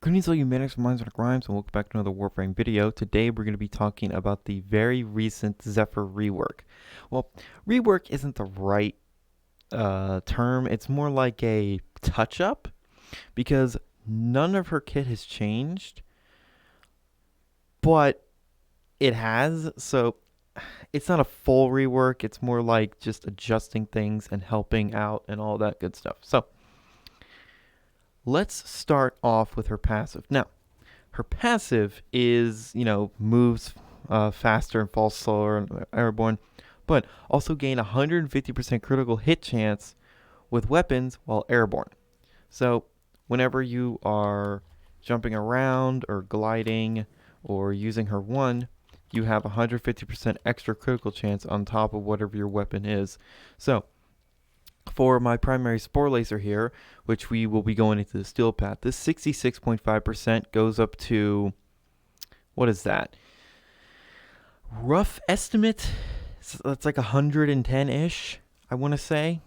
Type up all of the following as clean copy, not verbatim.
Greetings all you manics, minds, and crimes, and welcome back to another Warframe video. Today we're going to be talking about the very recent Zephyr rework. Well, rework isn't the right term. It's more like a touch-up because none of her kit has changed, but it has. So it's not a full rework. It's more like just adjusting things and helping out and all that good stuff. So let's start off with her passive. Now, her passive is, moves faster and falls slower and airborne, but also gain 150% critical hit chance with weapons while airborne. So whenever you are jumping around or gliding or using her one, you have 150% extra critical chance on top of whatever your weapon is. So for my primary spore laser here, which we will be going into the steel path, this 66.5% goes up to, what is that? Rough estimate, that's like 110-ish, I want to say.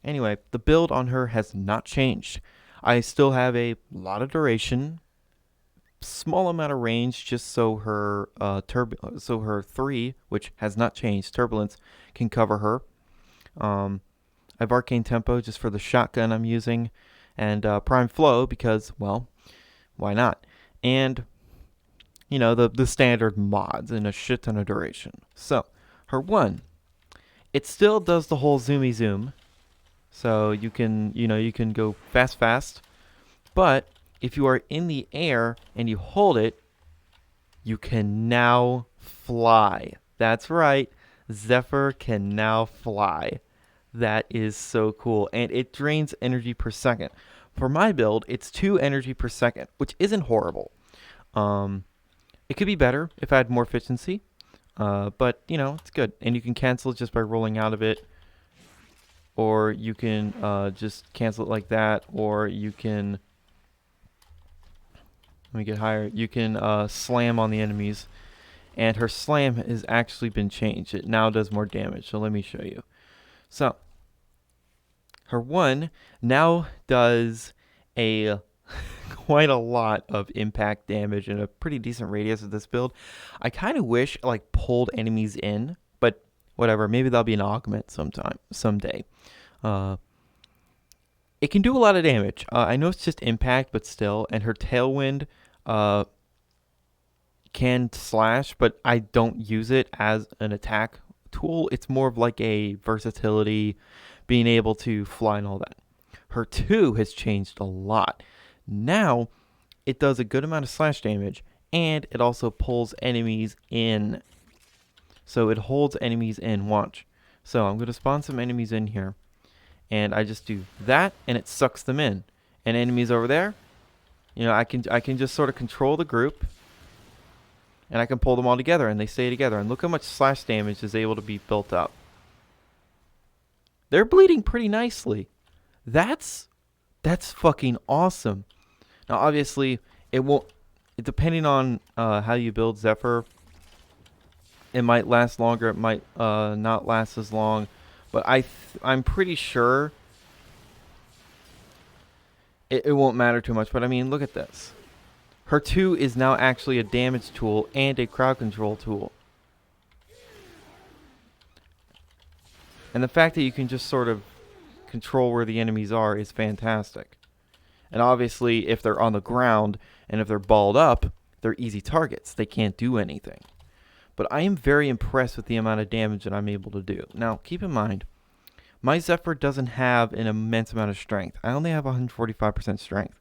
Anyway, the build on her has not changed. I still have a lot of duration, small amount of range, just so her her 3, which has not changed, turbulence, can cover her. I have Arcane Tempo just for the shotgun I'm using, and Prime Flow because, well, why not? And, the standard mods and a shit ton of duration. So, her 1, it still does the whole zoomy zoom. So you can go fast, but if you are in the air and you hold it, you can now fly. That's right, Zephyr can now fly. That is so cool, and it drains energy per second. For my build, it's 2 energy per second, which isn't horrible. It could be better if I had more efficiency, but it's good. And you can cancel it just by rolling out of it, or you can just cancel it like that, or you can, let me get higher, you can slam on the enemies, and her slam has actually been changed. It now does more damage, so let me show you. So her 1 now does a quite a lot of impact damage and a pretty decent radius of this build. I kind of wish I pulled enemies in, but whatever, maybe that'll be an augment someday. It can do a lot of damage. I know it's just impact, but still. And her Tailwind can slash, but I don't use it as an attack tool. It's more of like a versatility, being able to fly and all that. Her 2 has changed a lot. Now it does a good amount of slash damage, and it also pulls enemies in. So it holds enemies in. Watch. So I'm going to spawn some enemies in here, and I just do that, and it sucks them in. And enemies over there, I can just sort of control the group, and I can pull them all together, and they stay together. And look how much slash damage is able to be built up. They're bleeding pretty nicely. That's fucking awesome. Now, obviously, depending on how you build Zephyr, it might last longer. It might not last as long. But I'm pretty sure it won't matter too much. But, I mean, look at this. Her 2 is now actually a damage tool and a crowd control tool. And the fact that you can just sort of control where the enemies are is fantastic. And obviously, if they're on the ground and if they're balled up, they're easy targets. They can't do anything. But I am very impressed with the amount of damage that I'm able to do. Now, keep in mind, my Zephyr doesn't have an immense amount of strength. I only have 145% strength.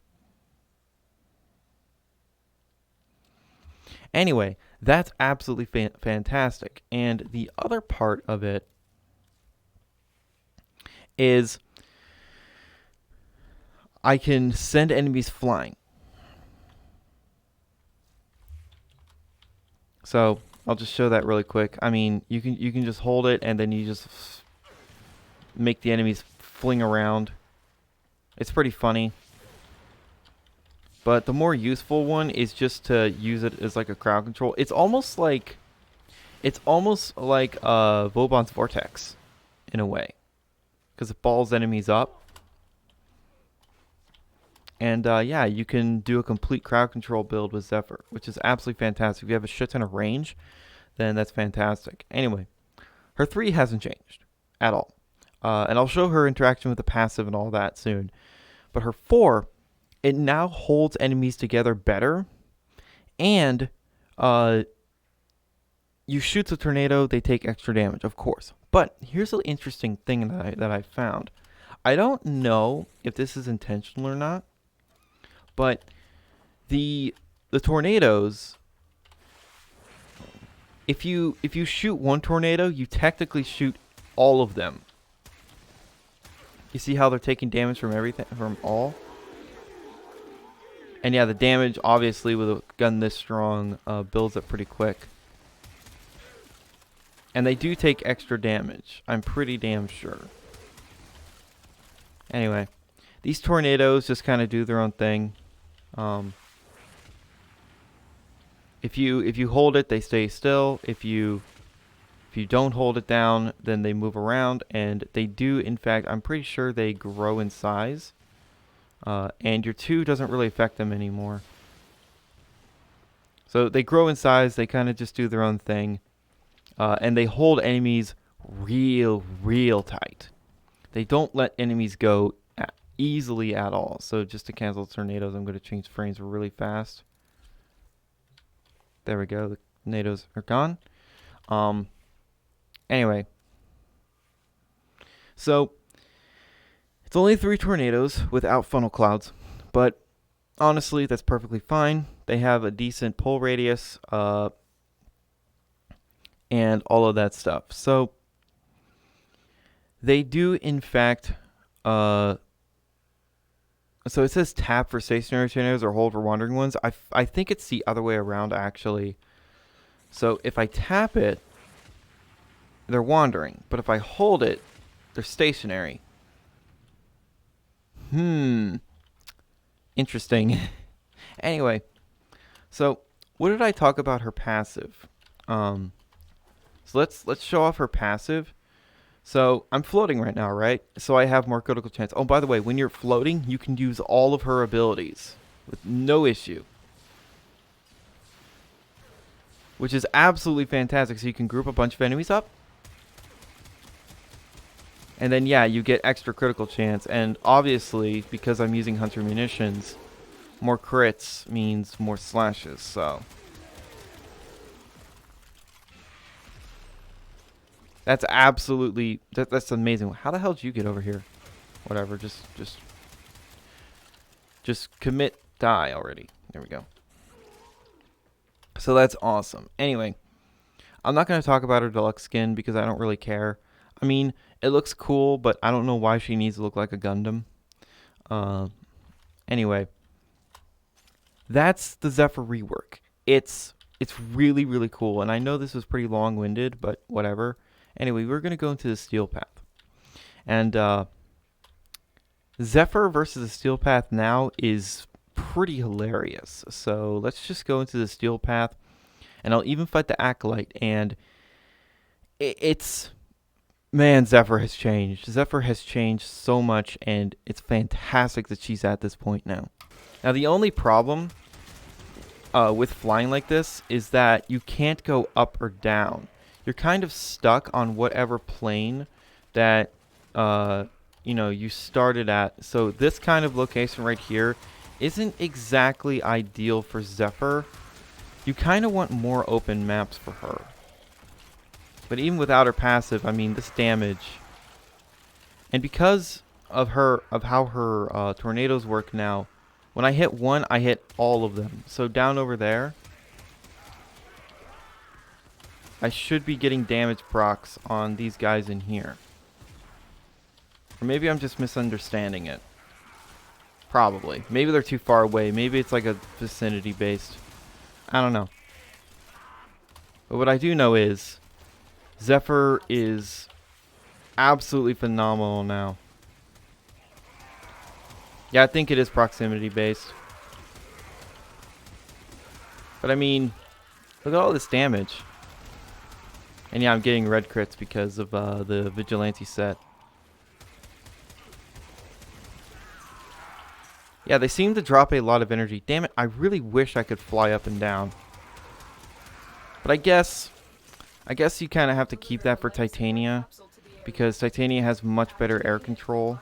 Anyway, that's absolutely fantastic. And the other part of it is I can send enemies flying. So I'll just show that really quick. I mean, you can just hold it, and then you just make the enemies fling around. It's pretty funny. But the more useful one is just to use it as like a crowd control. It's almost like Vauban's Vortex in a way, because it balls enemies up. And yeah, you can do a complete crowd control build with Zephyr, which is absolutely fantastic. If you have a shit ton of range, then that's fantastic. Anyway, her 3 hasn't changed at all. And I'll show her interaction with the passive and all that soon. But her 4, it now holds enemies together better. And you shoot the tornado, they take extra damage, of course. But here's an interesting thing that I found. I don't know if this is intentional or not, but the tornadoes, if you shoot one tornado, you technically shoot all of them. You see how they're taking damage from everything, from all? And yeah, the damage, obviously, with a gun this strong, builds up pretty quick. And they do take extra damage. I'm pretty damn sure. Anyway, these tornadoes just kind of do their own thing. If you hold it, they stay still. If you don't hold it down, then they move around, and they do, in fact, I'm pretty sure they grow in size. And your 2 doesn't really affect them anymore. So they grow in size, they kind of just do their own thing. And they hold enemies real tight. They don't let enemies go easily at all. So just to cancel tornadoes, I'm going to change frames really fast. There we go. The tornadoes are gone. Anyway. So it's only 3 tornadoes without funnel clouds. But honestly, that's perfectly fine. They have a decent pull radius. And all of that stuff. So they do, in fact, so it says tap for stationary tornadoes or hold for wandering ones. I think it's the other way around, actually. So if I tap it, they're wandering. But if I hold it, they're stationary. Interesting. Anyway, so what did I talk about her passive? So let's show off her passive. So I'm floating right now, right? So I have more critical chance. Oh, by the way, when you're floating, you can use all of her abilities with no issue, which is absolutely fantastic. So you can group a bunch of enemies up, and then yeah, you get extra critical chance. And obviously, because I'm using Hunter munitions, more crits means more slashes. So that's absolutely, that's amazing. How the hell did you get over here? Whatever, just commit die already. There we go. So that's awesome. Anyway, I'm not going to talk about her deluxe skin because I don't really care. I mean, it looks cool, but I don't know why she needs to look like a Gundam. Anyway, that's the Zephyr rework. It's really cool, and I know this was pretty long-winded, but whatever. Anyway, we're going to go into the Steel Path. And Zephyr versus the Steel Path now is pretty hilarious. So let's just go into the Steel Path. And I'll even fight the Acolyte. And it's... Man, Zephyr has changed. Zephyr has changed so much. And it's fantastic that she's at this point now. Now, the only problem with flying like this is that you can't go up or down. You're kind of stuck on whatever plane that you started at. So this kind of location right here isn't exactly ideal for Zephyr. You kind of want more open maps for her. But even without her passive, I mean, this damage, and because of how her tornadoes work now, when I hit one, I hit all of them. So down over there, I should be getting damage procs on these guys in here. Or maybe I'm just misunderstanding it. Probably. Maybe they're too far away. Maybe it's like a vicinity based. I don't know. But what I do know is Zephyr is absolutely phenomenal now. Yeah, I think it is proximity based. But I mean, look at all this damage. And yeah, I'm getting red crits because of the Vigilante set. Yeah, they seem to drop a lot of energy. Damn it, I really wish I could fly up and down. But I guess you kind of have to keep that for Titania, because Titania has much better air control.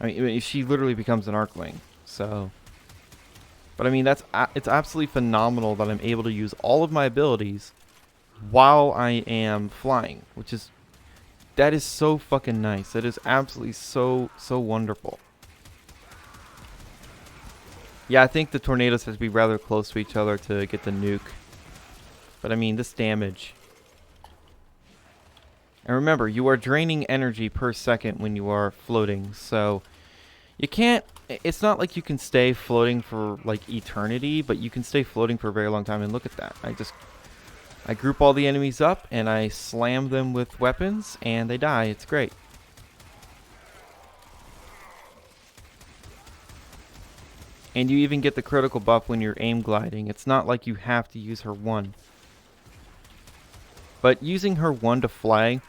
I mean, she literally becomes an Arcwing, so... But I mean, it's absolutely phenomenal that I'm able to use all of my abilities while I am flying, that is so fucking nice. That is absolutely so wonderful. Yeah, I think the tornadoes have to be rather close to each other to get the nuke. But I mean, this damage. And remember, you are draining energy per second when you are floating, so you can't... It's not like you can stay floating for like eternity, but you can stay floating for a very long time. And look at that. I group all the enemies up and I slam them with weapons and they die. It's great. And you even get the critical buff when you're aim gliding. It's not like you have to use her 1. But using her 1 to fly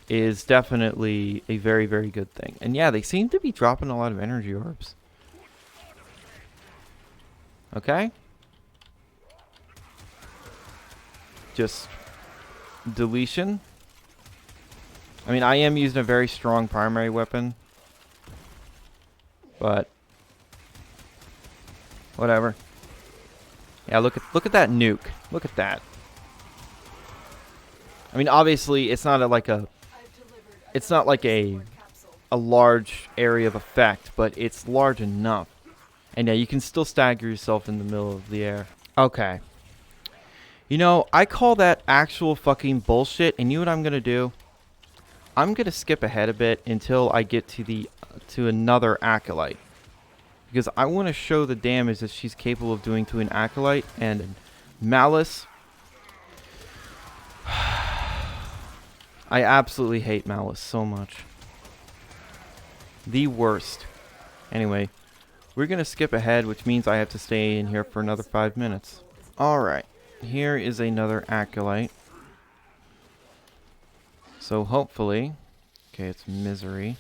is definitely a very, very good thing. And yeah, they seem to be dropping a lot of energy orbs. Okay. Just deletion. I mean, I am using a very strong primary weapon. But whatever. Yeah, look at that nuke. Look at that. I mean, obviously, it's not like a large area of effect, but it's large enough. And yeah, you can still stagger yourself in the middle of the air. Okay. You know, I call that actual fucking bullshit, and you know what I'm gonna do? I'm gonna skip ahead a bit until I get to another Acolyte. Because I want to show the damage that she's capable of doing to an Acolyte, and Malice... I absolutely hate Malice so much. The worst. Anyway, we're going to skip ahead, which means I have to stay in here for another 5 minutes. Alright, here is another Acolyte. So hopefully... Okay, it's Misery.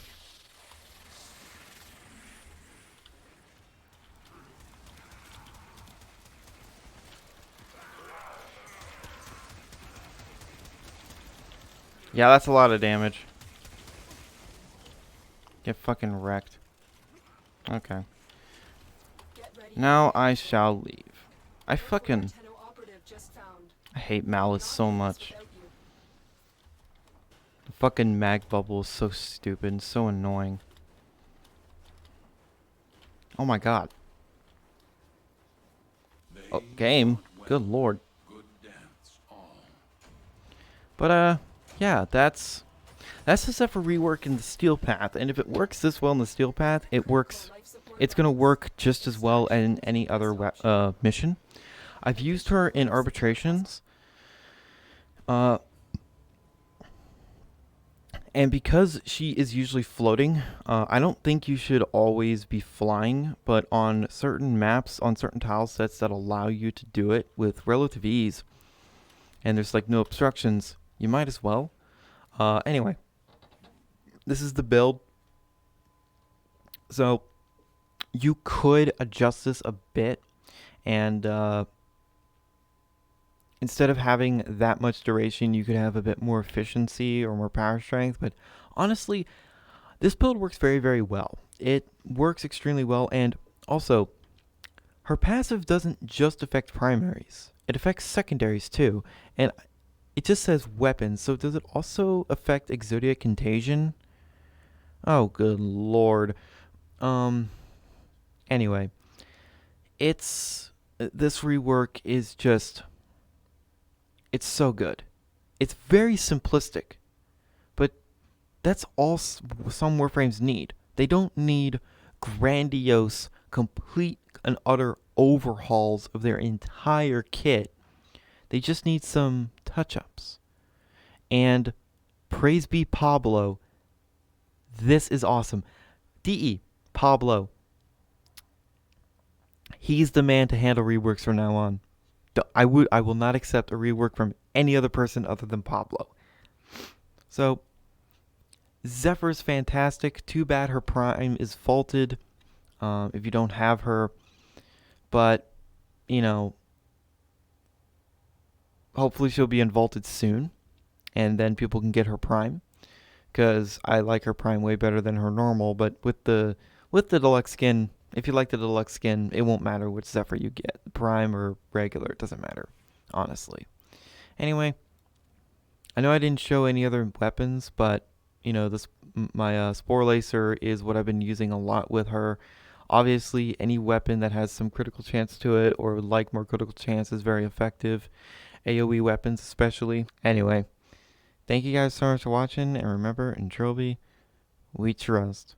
Yeah, that's a lot of damage. Get fucking wrecked. Okay. Now I shall leave. I hate Malice so much. The fucking mag bubble is so stupid and so annoying. Oh my god. Oh, game. Good lord. But yeah, that's the Zephyr Rework in the Steel Path, and if it works this well in the Steel Path, it's gonna work just as well in any other mission. I've used her in arbitrations, and because she is usually floating, I don't think you should always be flying, but on certain maps, on certain tile sets that allow you to do it with relative ease, and there's like no obstructions, you might as well. Anyway, this is the build. So you could adjust this a bit, and instead of having that much duration, you could have a bit more efficiency or more power strength. But honestly, this build works very, very well. It works extremely well, and also, her passive doesn't just affect primaries. It affects secondaries too, and it just says weapons, so does it also affect Exodia Contagion? Oh, good lord. Anyway, this rework is just... It's so good. It's very simplistic, but that's all some Warframes need. They don't need grandiose, complete and utter overhauls of their entire kit. They just need some touch-ups. And praise be Pablo. This is awesome. DE, Pablo. He's the man to handle reworks from now on. I will not accept a rework from any other person other than Pablo. So, Zephyr's fantastic. Too bad her prime is faulted. if you don't have her. But, you know, hopefully she'll be involted soon, and then people can get her prime, because I like her prime way better than her normal. But with the deluxe skin, if you like the deluxe skin, it won't matter which Zephyr you get, prime or regular. It doesn't matter, honestly. Anyway, I know I didn't show any other weapons, but this my Spore Lacer is what I've been using a lot with her. Obviously, any weapon that has some critical chance to it or would like more critical chance is very effective. AoE weapons especially. Anyway, thank you guys so much for watching, and remember, in Trilby, we trust.